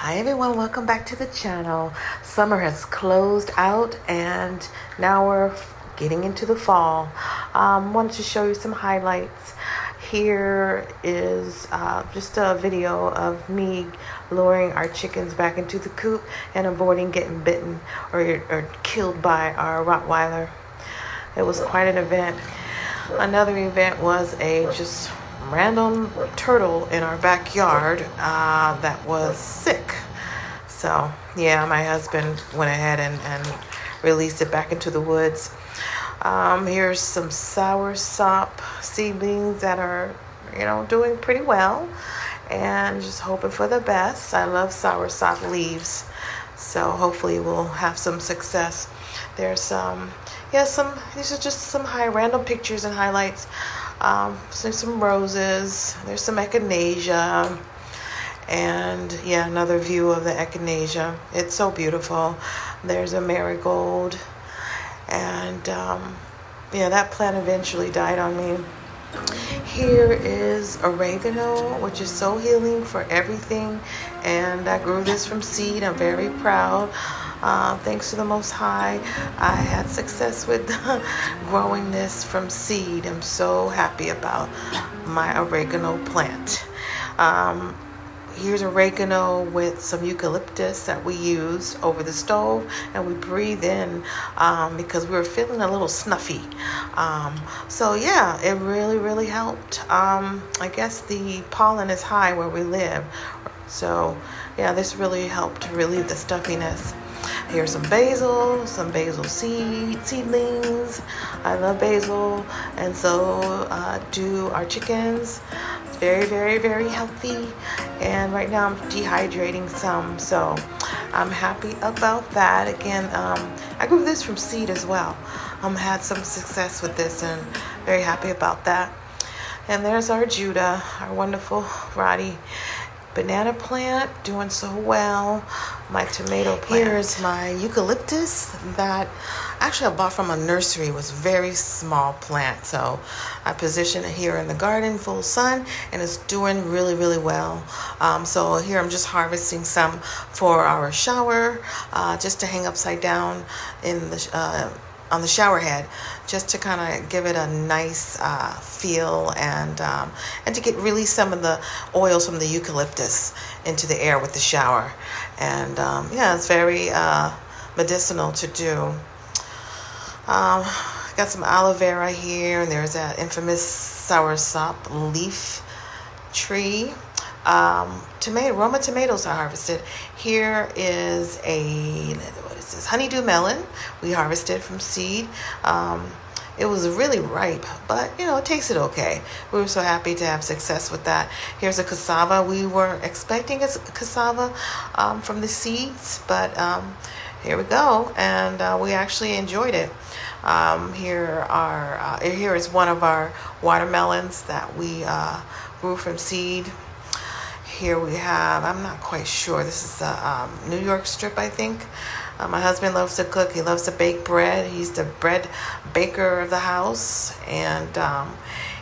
Hi everyone, welcome back to the channel. Summer has closed out and now we're getting into the fall. Wanted to show you some highlights. Here is just a video of me luring our chickens back into the coop and avoiding getting bitten or killed by our Rottweiler. It was quite an event. Another event was a just random turtle in our backyard that was sick. So yeah, my husband went ahead and released it back into the woods. Here's some soursop seedlings that are, doing pretty well, and just hoping for the best. I love soursop leaves, so hopefully we'll have some success. There's these are just some random pictures and highlights. So some roses, there's some echinacea, and yeah, another view of the echinacea. It's so beautiful. There's a marigold, and that plant eventually died on me. Here is oregano, which is so healing for everything, and I grew this from seed. I'm very proud. Thanks to the Most High, I had success with growing this from seed. I'm so happy about my oregano plant. Here's oregano with some eucalyptus that we used over the stove, and we breathe in because we were feeling a little snuffy. So yeah, it really helped. I guess the pollen is high where we live, so yeah, this really helped to relieve the stuffiness. Here's some basil seedlings. I love basil, and so do our chickens. It's very healthy, and right now I'm dehydrating some, so I'm happy about that. Again, I grew this from seed as well. Had some success with this and very happy about that. And there's our Judah, our wonderful Roddy banana plant, doing so well. My tomato plant. Here's my eucalyptus that actually I bought from a nursery. It was a very small plant, so I positioned it here in the garden, full sun, and it's doing really well. So here I'm just harvesting some for our shower, just to hang upside down in the on the shower head, just to kind of give it a nice feel, and to release some of the oils from the eucalyptus into the air with the shower. And it's very medicinal to do. Got some aloe vera here, and there's that infamous soursop leaf tree. Roma tomatoes are harvested. Here is honeydew melon we harvested from seed. It was really ripe, but it tasted okay. We were so happy to have success with that. Here's a cassava. We were expecting a cassava from the seeds, but here we go, and we actually enjoyed it. Here is one of our watermelons that we grew from seed. Here we have, I'm not quite sure, this is a New York strip, I think. My husband loves to cook. He loves to bake bread. He's the bread baker of the house. And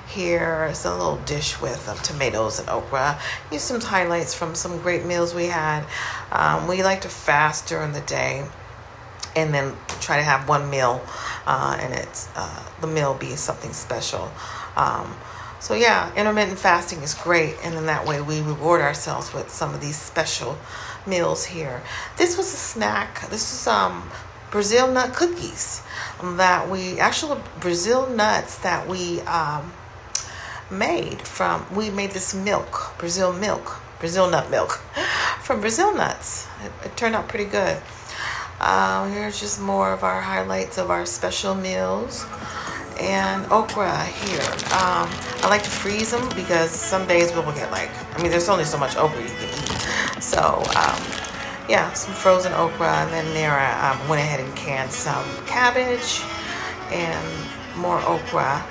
here is a little dish with tomatoes and okra. Here's some highlights from some great meals we had. We like to fast during the day and then try to have one meal, and it's the meal be something special. So yeah, intermittent fasting is great, and in that way we reward ourselves with some of these special meals here. This was a snack. This is Brazil nut cookies that Brazil nuts that we made this Brazil nut milk from Brazil nuts. It turned out pretty good. Here's just more of our highlights of our special meals. And okra here. I like to freeze them because some days we'll get there's only so much okra you can eat. So, some frozen okra, and then there I went ahead and canned some cabbage and more okra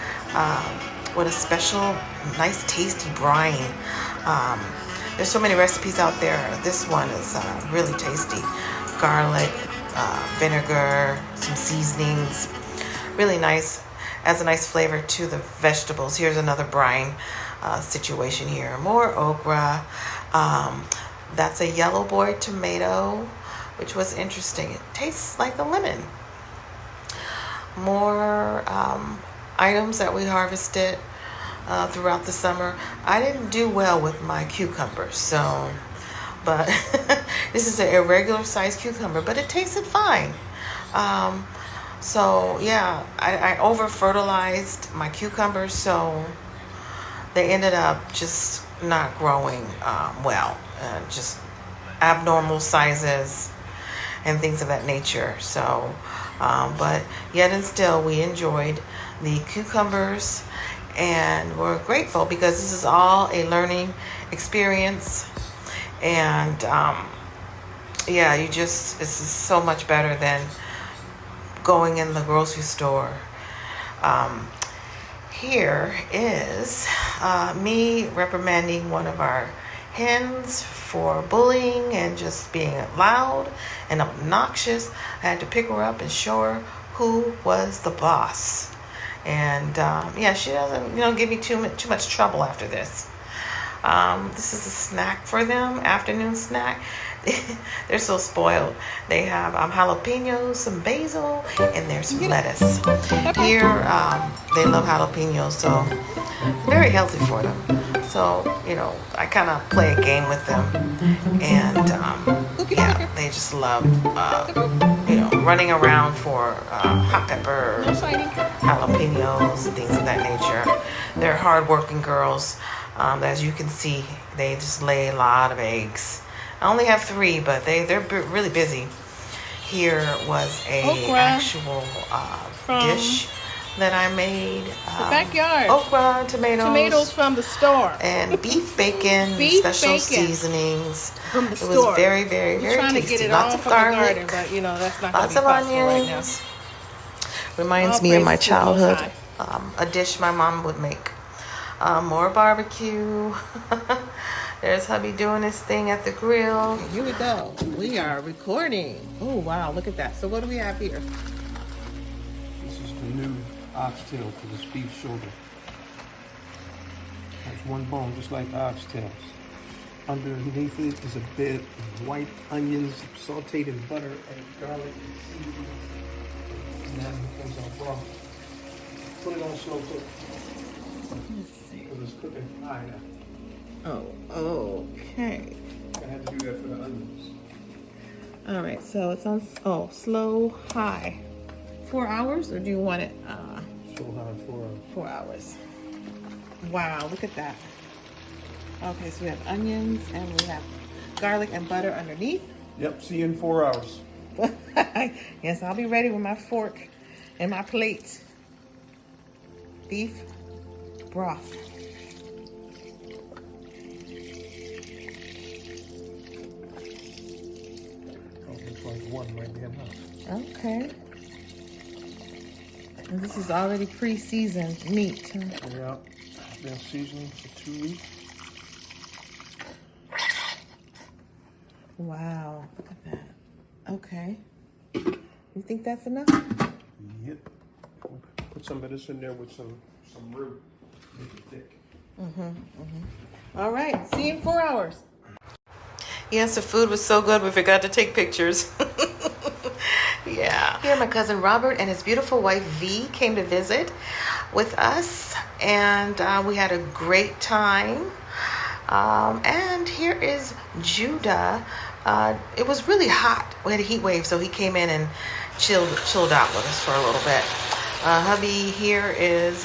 with a special, nice, tasty brine. There's so many recipes out there. This one is really tasty. Garlic, vinegar, some seasonings. Really nice. Adds a nice flavor to the vegetables. Here's another brine situation here. More okra. That's a yellow boy tomato, which was interesting. It tastes like a lemon. More items that we harvested throughout the summer. I didn't do well with my cucumbers, so, but this is an irregular sized cucumber, but it tasted fine. So yeah, I over fertilized my cucumbers, so they ended up just not growing well, just abnormal sizes and things of that nature. So, but yet and still, we enjoyed the cucumbers, and we're grateful because this is all a learning experience. And yeah, this is so much better than going in the grocery store. Here is me reprimanding one of our hens for bullying and just being loud and obnoxious. I had to pick her up and show her who was the boss. And yeah, she doesn't, give me too much trouble after this. This is a snack for them, afternoon snack. They're so spoiled. They have jalapenos, some basil, and there's some lettuce. Here, they love jalapenos, so very healthy for them. So, I kind of play a game with them. And, yeah, they just love, running around for hot peppers, jalapenos, and things of that nature. They're hardworking girls. As you can see, they just lay a lot of eggs. I only have 3, but they're really busy. Here was a actual dish that I made. The backyard. Okra, tomatoes from the store. And beef bacon, special seasonings. From the store. It was very, very, very trying tasty. To get it Lots all of from garlic. The garden, but that's not lots of onions. Right now. Reminds me of my childhood. A dish my mom would make. More barbecue. There's hubby doing his thing at the grill. Here we go. We are recording. Oh, wow. Look at that. So what do we have here? This is the new oxtail for this beef shoulder. There's one bone, just like oxtails. Underneath it is a bit of white onions, sauteed in butter and garlic and seasonings. And that becomes our broth. Put it on slow cook. Let's see. Because it's cooking high now. Oh, okay. I had to do that for the onions. All right, so it's on slow high. 4 hours, or do you want it Slow high 4 hours. 4 hours? Wow, look at that. Okay, so we have onions and we have garlic and butter underneath. Yep, see you in 4 hours. Yes, I'll be ready with my fork and my plate. Beef broth. Like one might be enough. Okay. And this is already pre-seasoned meat. Huh? Yeah, been seasoning for 2 weeks. Wow, look at that. Okay. You think that's enough? Yep. Put some of this in there with some roux. Make it thick. All right, see you in 4 hours. Yes, the food was so good we forgot to take pictures. Yeah. Here, my cousin Robert and his beautiful wife V came to visit with us, and we had a great time. And here is Judah. It was really hot. We had a heat wave, so he came in and chilled out with us for a little bit. Hubby here is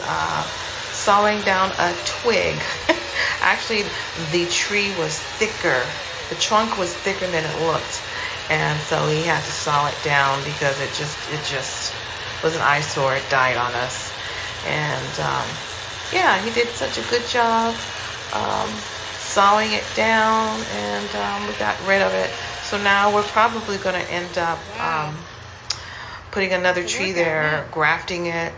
sawing down a twig. Actually, the tree was thicker. The trunk was thicker than it looked, and so he had to saw it down because it just was an eyesore. It died on us, and yeah, he did such a good job sawing it down, and we got rid of it. So now we're probably going to end up putting another tree there, grafting it,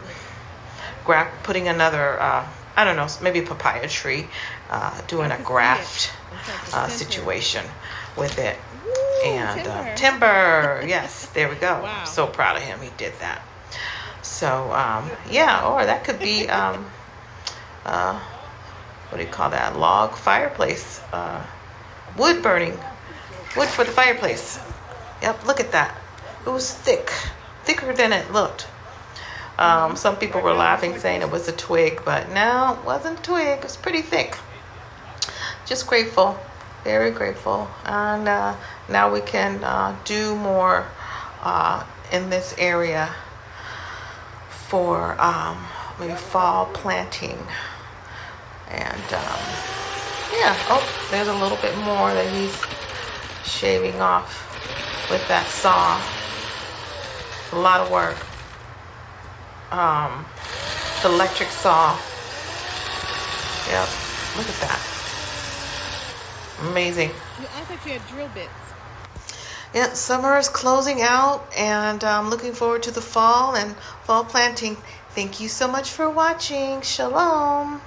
putting another I don't know, maybe a papaya tree, doing a graft situation with it. And timber, yes, there we go. Wow. So proud of him, he did that. So yeah, or that could be what do you call that, log fireplace, wood burning wood for the fireplace. Yep, look at that. It was thicker than it looked. Some people were laughing, saying it was a twig, but no, it wasn't a twig. It was pretty thick. Just grateful, very grateful. And now we can do more in this area for maybe fall planting. And yeah, oh, there's a little bit more that he's shaving off with that saw. A lot of work. The electric saw. Yep, look at that. Amazing. I thought you had drill bits. Yeah, summer is closing out, and I'm looking forward to the fall and fall planting. Thank you so much for watching. Shalom.